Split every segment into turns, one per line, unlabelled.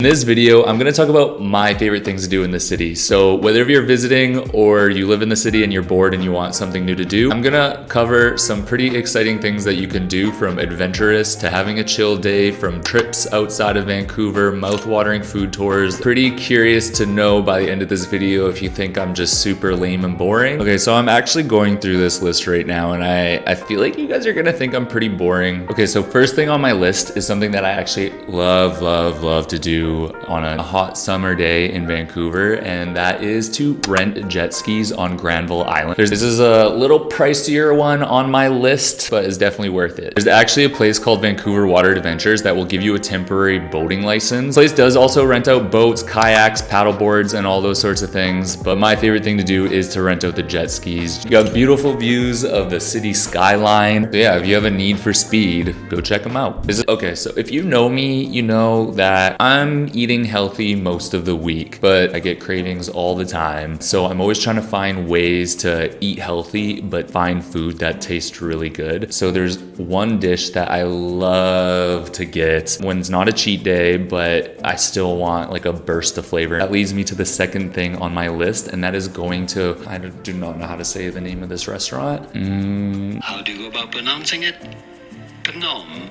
In this video, I'm gonna talk about my favorite things to do in the city. So whether you're visiting or you live in the city and you're bored and you want something new to do, I'm gonna cover some pretty exciting things that you can do, from adventurous to having a chill day, from trips outside of Vancouver, mouth-watering food tours. Pretty curious to know by the end of this video if you think I'm just super lame and boring. Okay, so I'm actually going through this list right now and I feel like you guys are gonna think I'm pretty boring. Okay, so first thing on my list is something that I actually love to do on a hot summer day in Vancouver, and that is to rent jet skis on Granville Island. This is a little pricier one on my list, but is definitely worth it. There's actually a place called Vancouver Water Adventures that will give you a temporary boating license. The place does also rent out boats, kayaks, paddle boards, and all those sorts of things, but my favorite thing to do is to rent out the jet skis. You got beautiful views of the city skyline. So yeah, if you have a need for speed, go check them out. Okay, so if you know me, you know that I'm eating healthy most of the week, but I get cravings all the time. So I'm always trying to find ways to eat healthy, but find food that tastes really good. So there's one dish that I love to get when it's not a cheat day, but I still want like a burst of flavor. That leads me to the second thing on my list, and that is going to, I do not know how to say the name of this restaurant.
How do you go about pronouncing it? Phnom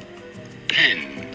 Penh.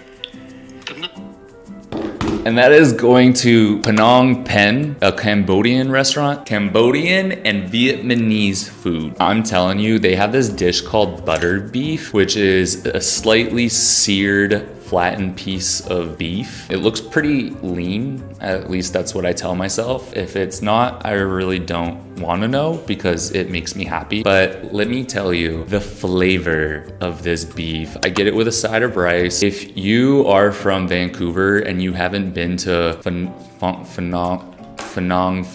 And that is going to Phnom Penh, a Cambodian restaurant. Cambodian and Vietnamese food. I'm telling you, they have this dish called buttered beef, which is a slightly seared, flattened piece of beef. It looks pretty lean, at least that's what I tell myself. If it's not, I really don't want to know because it makes me happy. But let me tell you, the flavor of this beef, I get it with a side of rice. If you are from Vancouver and you haven't been to Phnom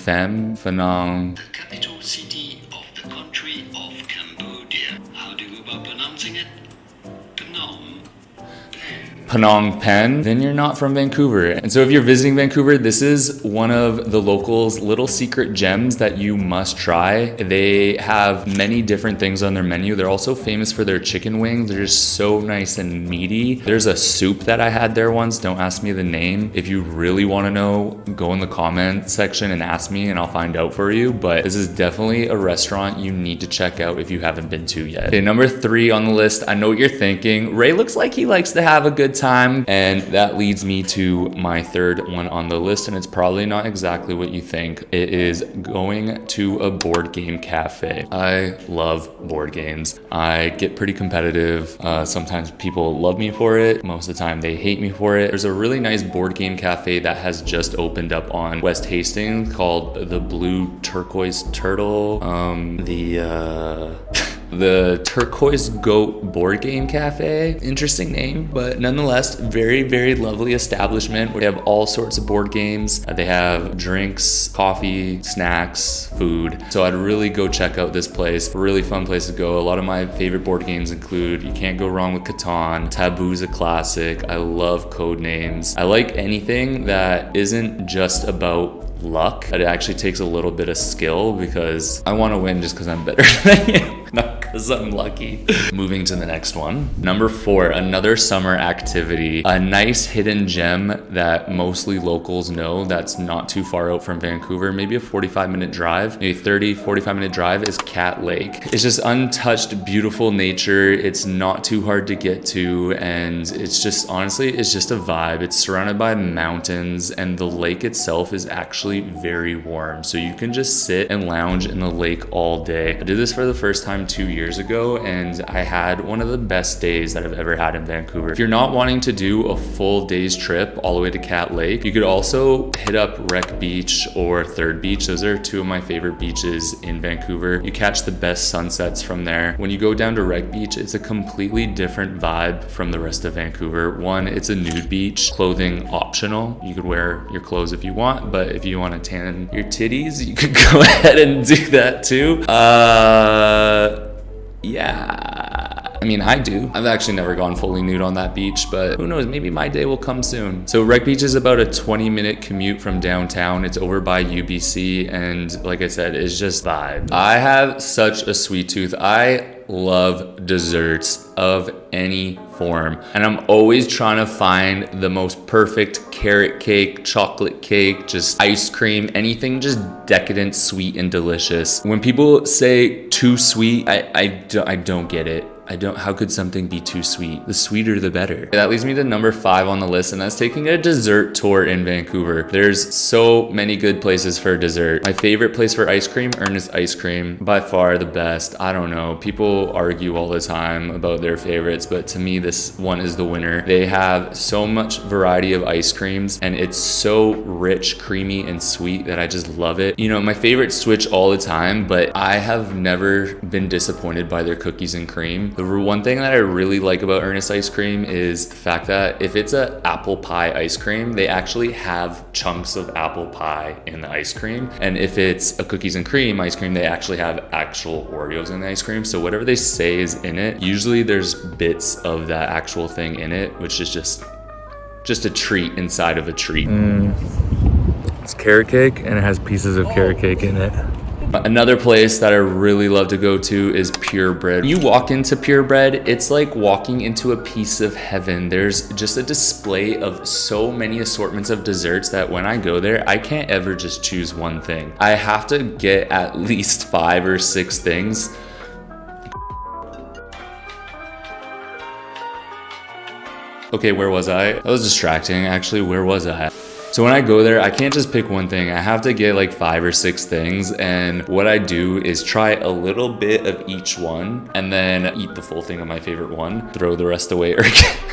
Penh,
The capital city of the country of Cambodia. How do you go about pronouncing it?
Phnom Penh, then you're not from Vancouver. And so if you're visiting Vancouver, this is one of the locals' little secret gems that you must try. They have many different things on their menu. They're also famous for their chicken wings. They're just so nice and meaty. There's a soup that I had there once. Don't ask me the name. If you really want to know, go in the comment section and ask me and I'll find out for you. But this is definitely a restaurant you need to check out if you haven't been to yet. Okay, number 3 on the list. I know what you're thinking. Ray looks like he likes to have a good time, and that leads me to my third one on the list, and it's probably not exactly what you think. It is going to a board game cafe. I love board games. I get pretty competitive. Sometimes people love me for it. Most of the time they hate me for it. There's a really nice board game cafe that has just opened up on West Hastings called the Blue Turquoise Turtle. The Turquoise Goat Board Game Cafe. Interesting name, but nonetheless, very lovely establishment where they have all sorts of board games. They have drinks, coffee, snacks, food. So I'd really go check out this place. Really fun place to go. A lot of my favorite board games include, you can't go wrong with Catan. Taboo's a classic. I love code names. I like anything that isn't just about luck, but it actually takes a little bit of skill, because I want to win just because I'm better than you, not because I'm lucky. Moving to the next one. Number 4, another summer activity. A nice hidden gem that mostly locals know that's not too far out from Vancouver, maybe a 45-minute drive, maybe 45-minute drive, is Cat Lake. It's just untouched, beautiful nature. It's not too hard to get to, and it's just, honestly, it's just a vibe. It's surrounded by mountains, and the lake itself is actually very warm, so you can just sit and lounge in the lake all day. I did this for the first time 2 years ago, and I had one of the best days that I've ever had in Vancouver. If you're not wanting to do a full day's trip all the way to Cat Lake, you could also hit up Wreck Beach or Third Beach. Those are 2 of my favorite beaches in Vancouver. You catch the best sunsets from there. When you go down to Wreck Beach, it's a completely different vibe from the rest of Vancouver. One, it's a nude beach, clothing optional. You could wear your clothes if you want, but if you want to tan your titties, you could go ahead and do that too. Yeah, I mean, I do. I've actually never gone fully nude on that beach, but who knows, maybe my day will come soon. So Wreck Beach is about a 20-minute commute from downtown. It's over by UBC, and like I said, it's just vibe. I have such a sweet tooth. I love desserts of any form, and I'm always trying to find the most perfect carrot cake, chocolate cake, just ice cream, anything just decadent, sweet, and delicious. When people say too sweet, I don't get it. How could something be too sweet? The sweeter, the better. That leads me to number 5 on the list, and that's taking a dessert tour in Vancouver. There's so many good places for dessert. My favorite place for ice cream, Ernest Ice Cream. By far the best. I don't know. People argue all the time about their favorites, but to me, this one is the winner. They have so much variety of ice creams, and it's so rich, creamy, and sweet that I just love it. You know, my favorites switch all the time, but I have never been disappointed by their cookies and cream. The one thing that I really like about Ernest Ice Cream is the fact that if it's an apple pie ice cream, they actually have chunks of apple pie in the ice cream. And if it's a cookies and cream ice cream, they actually have actual Oreos in the ice cream. So whatever they say is in it, usually there's bits of that actual thing in it, which is just a treat inside of a treat.
It's carrot cake, and it has pieces of carrot cake in it.
Another place that I really love to go to is Purebred. When you walk into Purebred, it's like walking into a piece of heaven. There's just a display of so many assortments of desserts that when I go there, I can't ever just choose one thing. I have to get at least 5 or 6 things. Okay, where was I? That was distracting. Actually, where was I? So when I go there, I can't just pick one thing. I have to get like 5 or 6 things. And what I do is try a little bit of each one and then eat the full thing of my favorite one, throw the rest away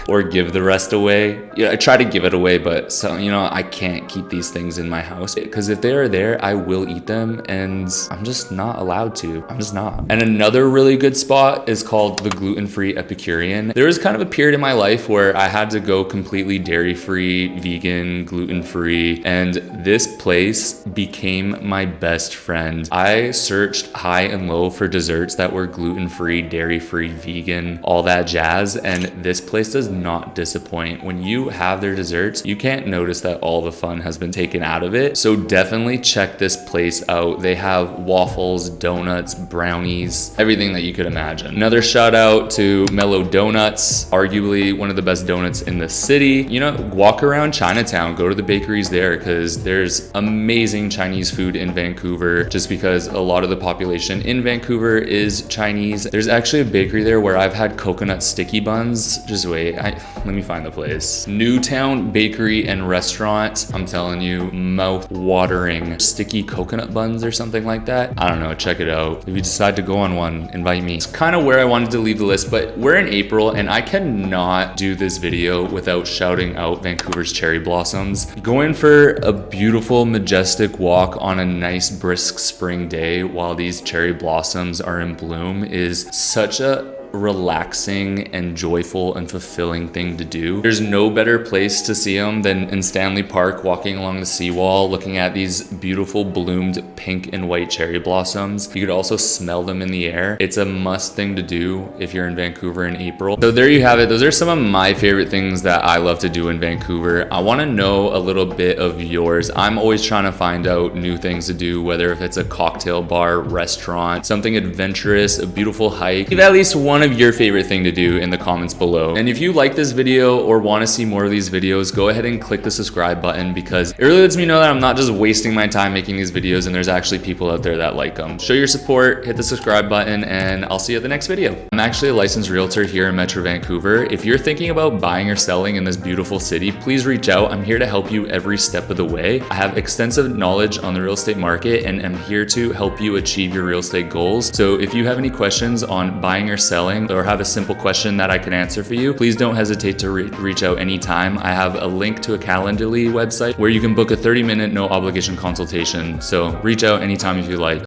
or give the rest away. Yeah, I try to give it away, but so, you know, I can't keep these things in my house because if they are there, I will eat them and I'm just not allowed to. I'm just not. And another really good spot is called the Gluten-Free Epicurean. There was kind of a period in my life where I had to go completely dairy-free, vegan, gluten-free, and this place became my best friend. I searched high and low for desserts that were gluten-free, dairy-free, vegan, all that jazz, and this place does not disappoint. When you have their desserts, you can't notice that all the fun has been taken out of it. So definitely check this place out. They have waffles, donuts, brownies, everything that you could imagine. Another shout out to Mellow Donuts, arguably one of the best donuts in the city. You know, walk around Chinatown, go to the bakeries there because there's amazing Chinese food in Vancouver just because a lot of the population in Vancouver is Chinese. There's actually a bakery there where I've had coconut sticky buns. Just wait, let me find the place. Newtown Bakery and Restaurant. I'm telling you, mouth-watering sticky coconut buns or something like that. I don't know, check it out. If you decide to go on one, invite me. It's kind of where I wanted to leave the list, but we're in April and I cannot do this video without shouting out Vancouver's cherry blossoms. Going for a beautiful, majestic walk on a nice, brisk spring day while these cherry blossoms are in bloom is such a relaxing and joyful and fulfilling thing to do. There's no better place to see them than in Stanley Park, walking along the seawall, looking at these beautiful bloomed pink and white cherry blossoms. You could also smell them in the air. It's a must thing to do if you're in Vancouver in April. So there you have it. Those are some of my favorite things that I love to do in Vancouver. I want to know a little bit of yours. I'm always trying to find out new things to do, whether if it's a cocktail bar, restaurant, something adventurous, a beautiful hike. Leave at least one of your favorite thing to do in the comments below. And if you like this video or want to see more of these videos, go ahead and click the subscribe button because it really lets me know that I'm not just wasting my time making these videos and there's actually people out there that like them. Show your support, hit the subscribe button, and I'll see you at the next video. I'm actually a licensed realtor here in Metro Vancouver. If you're thinking about buying or selling in this beautiful city, please reach out. I'm here to help you every step of the way. I have extensive knowledge on the real estate market and I'm here to help you achieve your real estate goals. So if you have any questions on buying or selling or have a simple question that I can answer for you, please don't hesitate to reach out anytime. I have a link to a Calendly website where you can book a 30-minute no obligation consultation. So reach out anytime if you like.